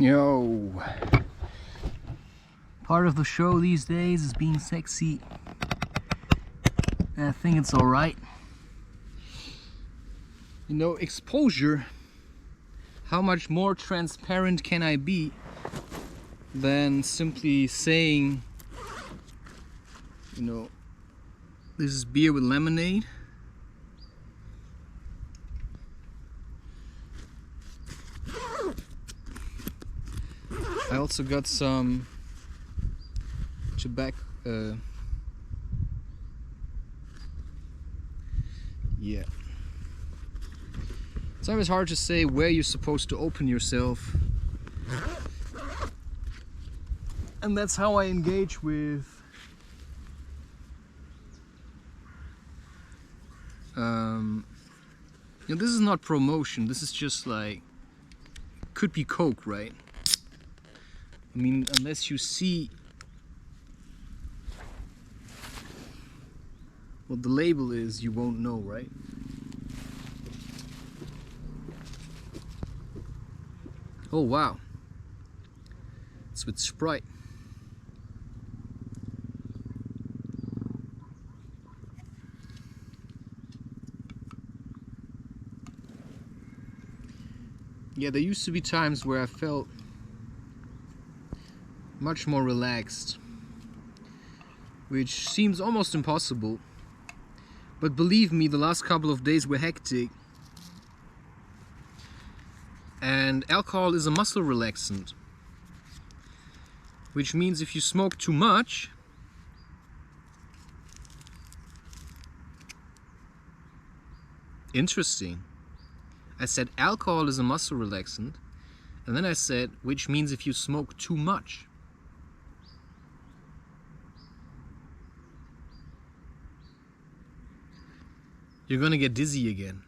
Yo. Part of the show these days is being sexy. And I think it's alright. You know, exposure. How much more transparent can I be than simply saying, you know, this is beer with lemonade? I also got some tobacco. Yeah. It's always hard to say where you're supposed to open yourself. And that's how I engage with you know, this is not promotion, this is just like, could be Coke, right? I mean, unless you see what the label is, you won't know, right? Oh wow, it's with Sprite. Yeah, there used to be times where I felt much more relaxed, which seems almost impossible. But believe me, the last couple of days were hectic. And alcohol is a muscle relaxant, which means if you smoke too much, interesting. I said alcohol is a muscle relaxant, and then I said, which means if you smoke too much. You're gonna get dizzy again.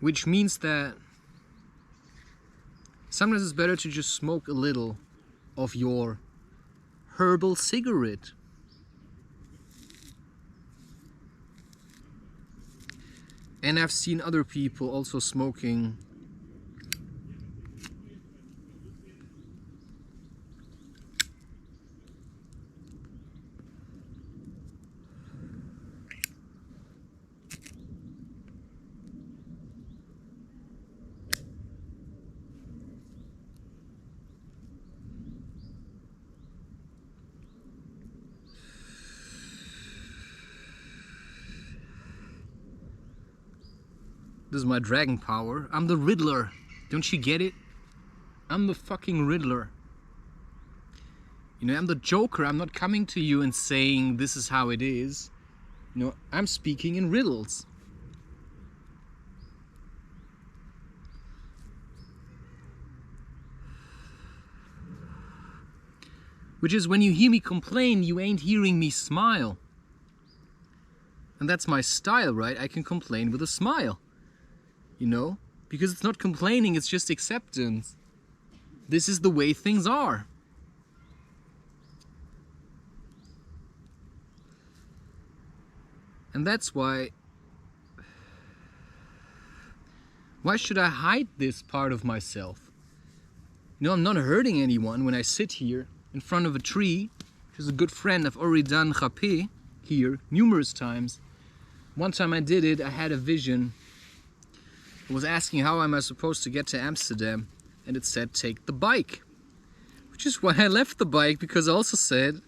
Which means that sometimes it's better to just smoke a little of your herbal cigarette. And I've seen other people also smoking This is my dragon power. I'm the Riddler. Don't you get it? I'm the fucking Riddler. You know, I'm the Joker. I'm not coming to you and saying this is how it is. You know, I'm speaking in riddles. Which is when you hear me complain, you ain't hearing me smile. And that's my style, right? I can complain with a smile. You know, because it's not complaining, it's just acceptance. This is the way things are. And that's why should I hide this part of myself? You know, I'm not hurting anyone when I sit here in front of a tree, which is a good friend. I've already done rapé here numerous times. One time I did it, I had a vision. I was asking how am I supposed to get to Amsterdam, and it said take the bike, which is why I left the bike, because I also said,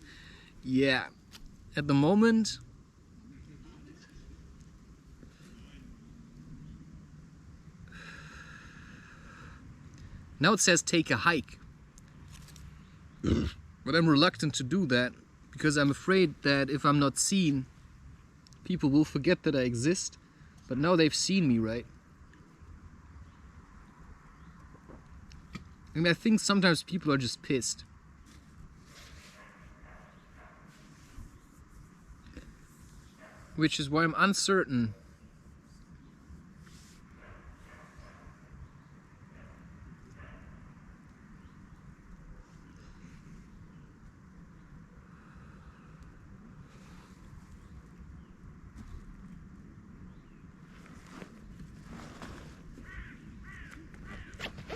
yeah, at the moment now it says take a hike, but I'm reluctant to do that because I'm afraid that if I'm not seen, people will forget that I exist. But now they've seen me, right? I mean, I think sometimes people are just pissed. Which is why I'm uncertain.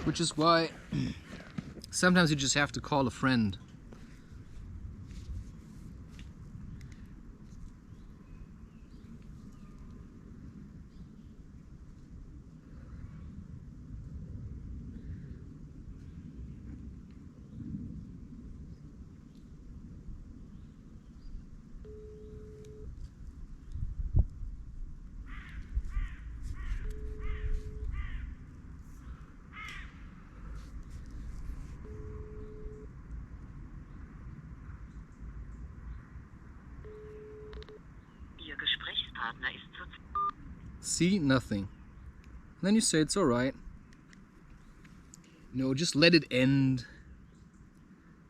Which is why sometimes you just have to call a friend. See, nothing. And then you say it's alright. No, just let it end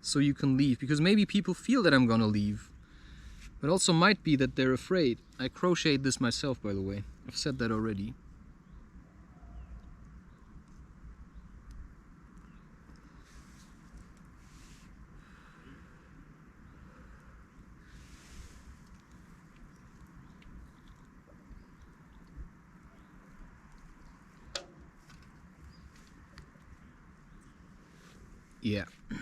so you can leave. Because maybe people feel that I'm gonna leave. But also might be that they're afraid. I crocheted this myself, by the way. I've said that already. Yeah. You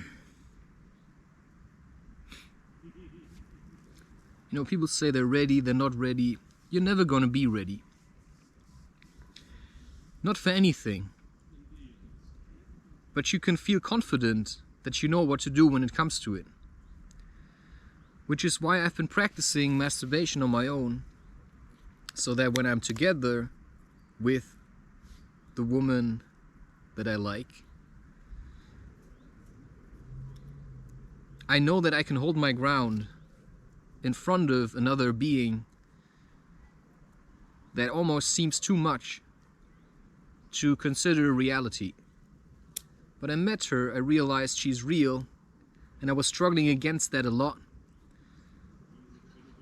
know, people say they're ready, they're not ready. You're never gonna be ready. Not for anything. But you can feel confident that you know what to do when it comes to it. Which is why I've been practicing masturbation on my own. So that when I'm together with the woman that I like, I know that I can hold my ground in front of another being that almost seems too much to consider reality. But I met her, I realized she's real, and I was struggling against that a lot.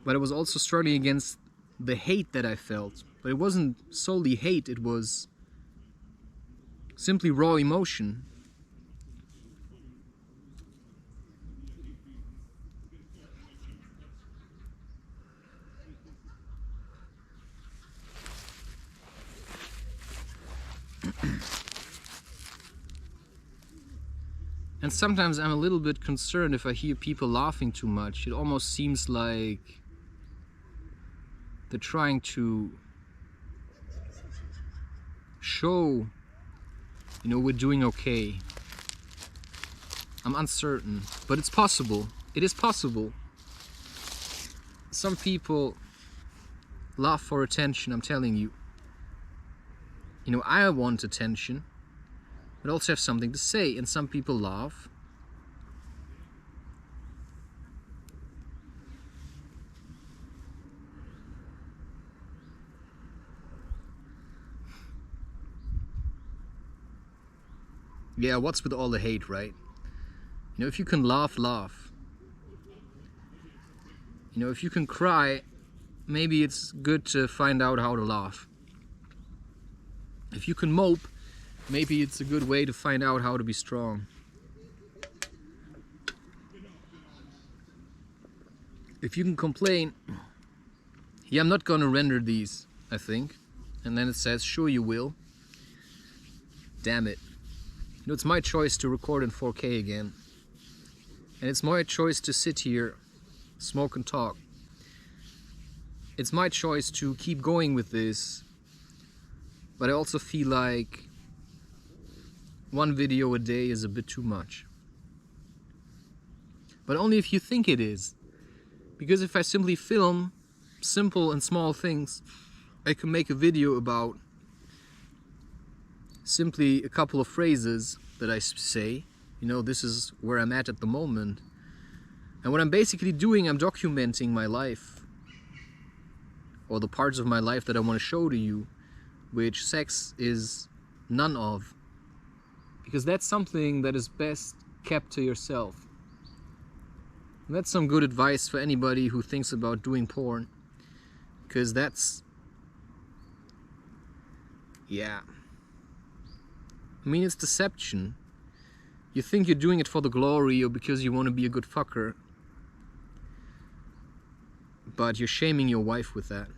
But I was also struggling against the hate that I felt. But it wasn't solely hate, it was simply raw emotion. And sometimes I'm a little bit concerned if I hear people laughing too much. It almost seems like they're trying to show, you know, we're doing okay. I'm uncertain, but it's possible. It is possible. Some people laugh for attention, I'm telling you. You know, I want attention, but also have something to say, and some people laugh. Yeah, what's with all the hate, right? You know, if you can laugh, laugh. You know, if you can cry, maybe it's good to find out how to laugh. If you can mope, maybe it's a good way to find out how to be strong. If you can complain, yeah, I'm not gonna render these, I think. And then it says, sure you will. Damn it. You know, it's my choice to record in 4K again. And it's my choice to sit here, smoke and talk. It's my choice to keep going with this. But I also feel like one video a day is a bit too much. But only if you think it is. Because if I simply film simple and small things, I can make a video about simply a couple of phrases that I say. You know, this is where I'm at the moment. And what I'm basically doing, I'm documenting my life. Or the parts of my life that I want to show to you, which sex is none of. Because that's something that is best kept to yourself. And that's some good advice for anybody who thinks about doing porn. Because that's... yeah. I mean, it's deception. You think you're doing it for the glory or because you want to be a good fucker. But you're shaming your wife with that.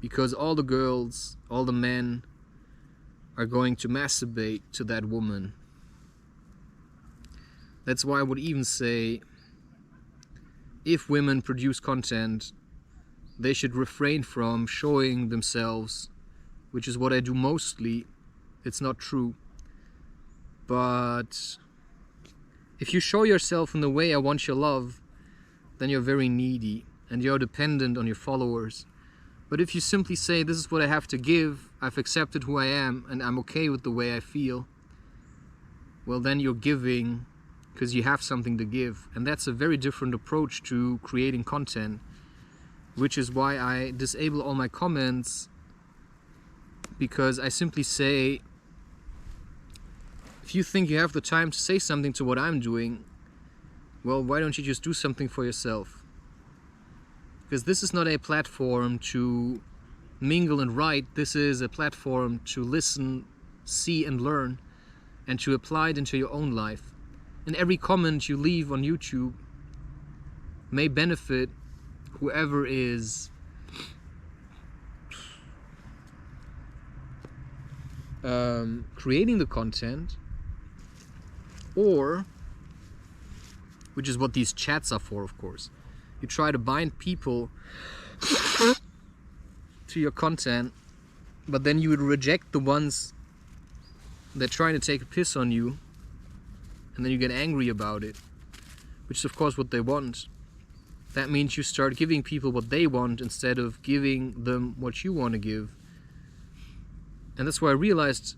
Because all the girls, all the men are going to masturbate to that woman. That's why I would even say, if women produce content, they should refrain from showing themselves, which is what I do mostly. It's not true. But if you show yourself in the way I want your love, then you're very needy and you're dependent on your followers. But if you simply say, this is what I have to give, I've accepted who I am, and I'm okay with the way I feel, well, then you're giving because you have something to give. And that's a very different approach to creating content, which is why I disable all my comments, because I simply say, if you think you have the time to say something to what I'm doing, well, why don't you just do something for yourself? Because this is not a platform to mingle and write. This is a platform to listen, see and learn, and to apply it into your own life. And every comment you leave on YouTube may benefit whoever is creating the content, or, which is what these chats are for, of course. You try to bind people to your content, but then you would reject the ones that try to take a piss on you, and then you get angry about it, which is of course what they want. That means you start giving people what they want instead of giving them what you want to give. And that's why I realized,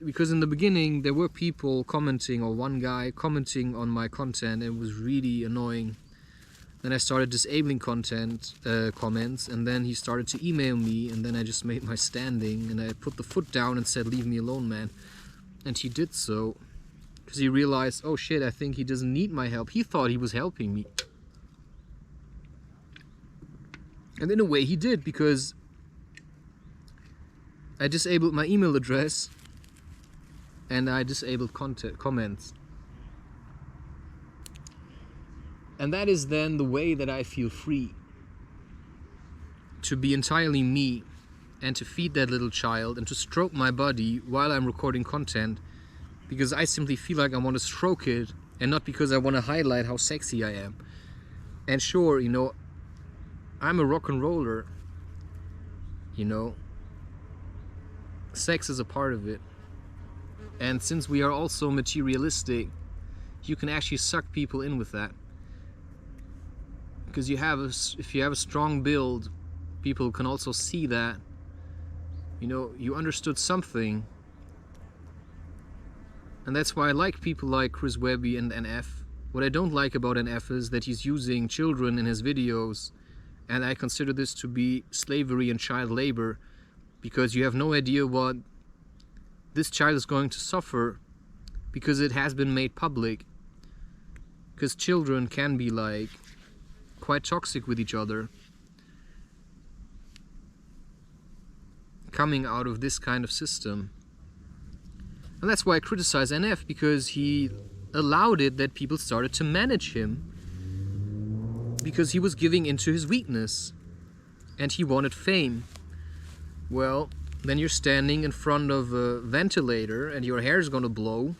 because in the beginning there were people commenting, or one guy commenting on my content, and it was really annoying. Then I started disabling comments, and then he started to email me, and then I just made my standing, and I put the foot down and said, leave me alone, man. And he did so, because he realized, oh shit, I think he doesn't need my help. He thought he was helping me. And in a way he did, because I disabled my email address, and I disabled comments. And that is then the way that I feel free to be entirely me, and to feed that little child, and to stroke my body while I'm recording content, because I simply feel like I want to stroke it, and not because I want to highlight how sexy I am. And sure, you know, I'm a rock and roller, you know, sex is a part of it. And since we are also materialistic, you can actually suck people in with that. Because if you have a strong build, people can also see that, you know, you understood something. And that's why I like people like Chris Webby and NF. What I don't like about NF is that he's using children in his videos, and I consider this to be slavery and child labor, because you have no idea what this child is going to suffer, because it has been made public. Because children can be like quite toxic with each other, coming out of this kind of system. And that's why I criticize NF, because he allowed it that people started to manage him, because he was giving into his weakness and he wanted fame. Well, then you're standing in front of a ventilator and your hair is gonna blow,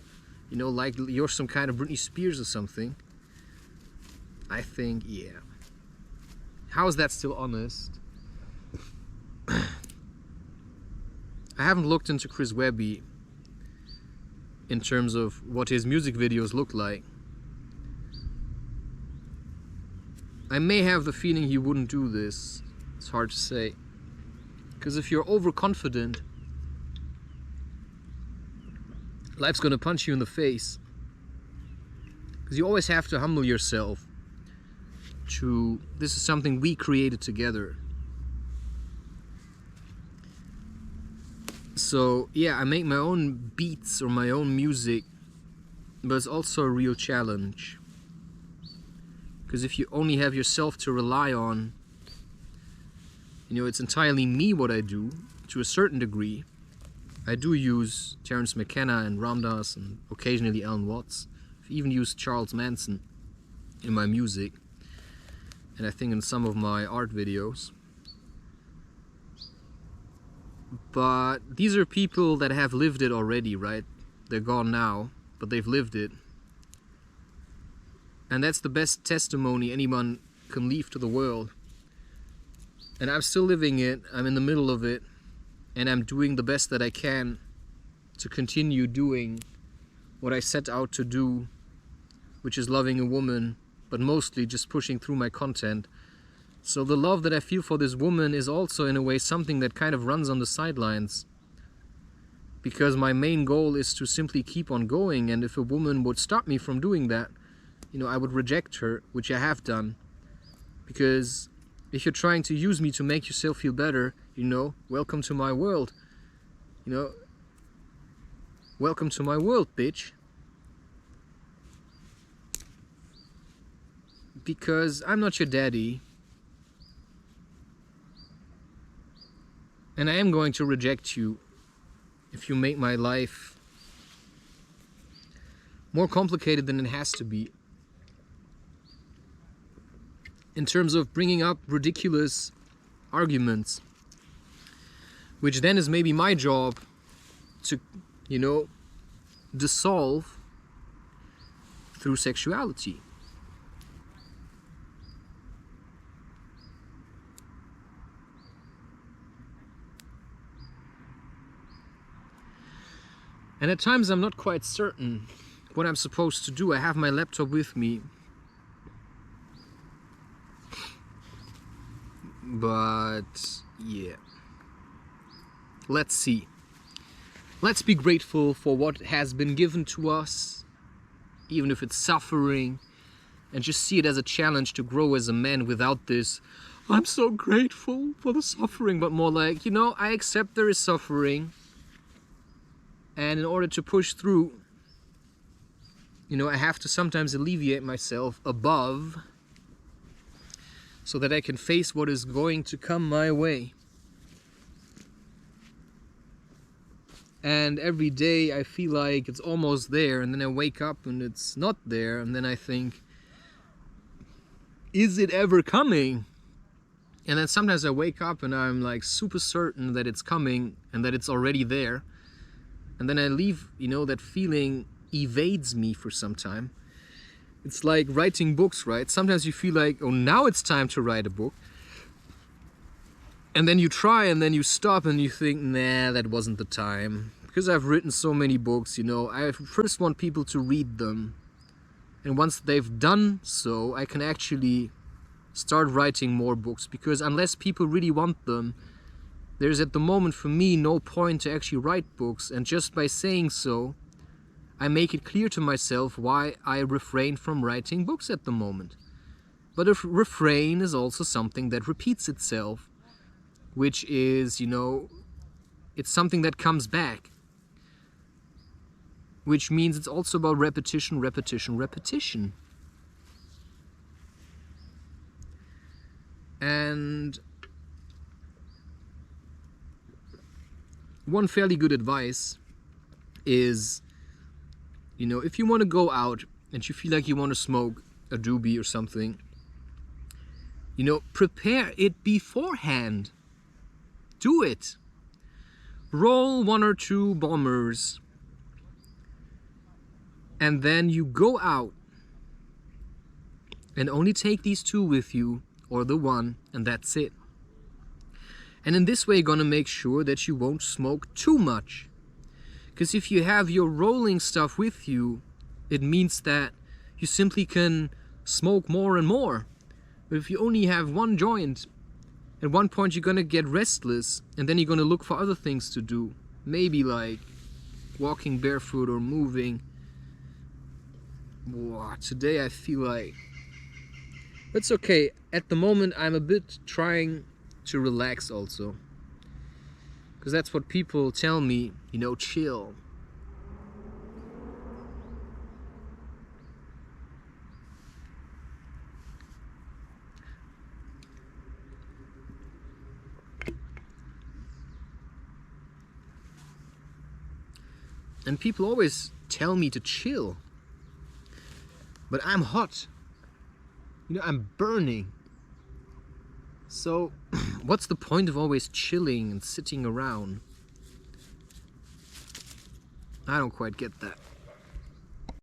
you know, like you're some kind of Britney Spears or something. I think, yeah. How is that still honest? I haven't looked into Chris Webby in terms of what his music videos look like. I may have the feeling he wouldn't do this. It's hard to say. Because if you're overconfident, life's gonna punch you in the face. Because you always have to humble yourself to, this is something we created together. So yeah, I make my own beats or my own music, but it's also a real challenge. Because if you only have yourself to rely on, you know, it's entirely me what I do, to a certain degree. I do use Terence McKenna and Ram Dass and occasionally Alan Watts. I've even used Charles Manson in my music, and I think in some of my art videos. But these are people that have lived it already, right? They're gone now, but they've lived it. And that's the best testimony anyone can leave to the world. And I'm still living it, I'm in the middle of it, and I'm doing the best that I can to continue doing what I set out to do, which is loving a woman, but mostly just pushing through my content. So the love that I feel for this woman is also in a way something that kind of runs on the sidelines. Because my main goal is to simply keep on going, and if a woman would stop me from doing that, I would reject her, which I have done. Because if you're trying to use me to make yourself feel better, welcome to my world. Welcome to my world, bitch. Because I'm not your daddy. And I am going to reject you if you make my life more complicated than it has to be. In terms of bringing up ridiculous arguments, which then is maybe my job to, dissolve through sexuality. And at times I'm not quite certain what I'm supposed to do. I have my laptop with me. But yeah, let's see. Let's be grateful for what has been given to us, even if it's suffering, and just see it as a challenge to grow as a man without this, I'm so grateful for the suffering, but more like, I accept there is suffering, and in order to push through, I have to sometimes alleviate myself above so that I can face what is going to come my way. And every day I feel like it's almost there, and then I wake up and it's not there, and then I think, is it ever coming? And then sometimes I wake up and I'm like super certain that it's coming and that it's already there. And then I leave, that feeling evades me for some time. It's like writing books, right? Sometimes you feel like, oh, now it's time to write a book. And then you try and then you stop and you think, nah, that wasn't the time. Because I've written so many books, I first want people to read them. And once they've done so, I can actually start writing more books. Because unless people really want them, there's at the moment for me no point to actually write books. And just by saying so, I make it clear to myself why I refrain from writing books at the moment. But a refrain is also something that repeats itself, which is, it's something that comes back. Which means it's also about repetition, repetition, repetition. And one fairly good advice is, if you want to go out and you feel like you want to smoke a doobie or something, prepare it beforehand. Do it. Roll 1 or 2 bombers. And then you go out and only take these 2 with you, or the 1, and that's it. And in this way, you're going to make sure that you won't smoke too much. Because if you have your rolling stuff with you, it means that you simply can smoke more and more. But if you only have 1 joint, at one point you're going to get restless, and then you're going to look for other things to do. Maybe like walking barefoot or moving. Wow, today I feel like... It's okay. At the moment I'm a bit trying to relax also. Because that's what people tell me, chill. And people always tell me to chill. But I'm hot. I'm burning. So, what's the point of always chilling and sitting around? I don't quite get that.